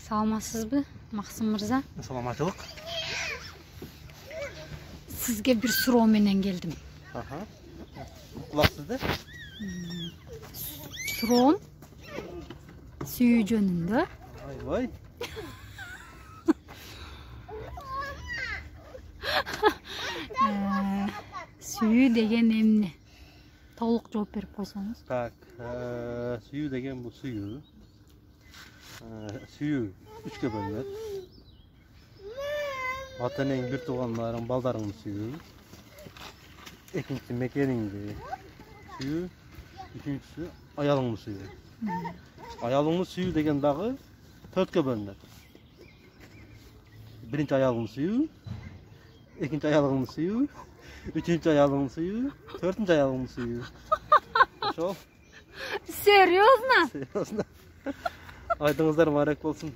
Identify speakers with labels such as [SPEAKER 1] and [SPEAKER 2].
[SPEAKER 1] Саламатсызбы, Максым мырза?
[SPEAKER 2] Саламаттылык.
[SPEAKER 1] Сизге бир суроо менен келдим.
[SPEAKER 2] Кулак сизде?
[SPEAKER 1] Суроом сүйүү жөнүндө.
[SPEAKER 2] Айбай.
[SPEAKER 1] Сүйүү деген эмне? Толук жооп берип койсоңуз.
[SPEAKER 2] Так, сүйүү деген бул сүйүү. Сүйүү үчкө бөлүнөт. Ата энең, бир туугандарың, балдарыңды сүйүү. Экинчиси мекениңди сүйүү. Үчүнчүсү аялыңды сүйүү. Аялыңды сүйүү деген дагы 4кө бөлүнөт. Биринчи аялыңды сүйүү, экинчи аялыңды сүйүү, үчүнчү аялыңды сүйүү, төртүнчү аялыңды сүйүү. Ошол.
[SPEAKER 1] Серьезно?
[SPEAKER 2] Серьезно. Айтыңыздар барак болсун.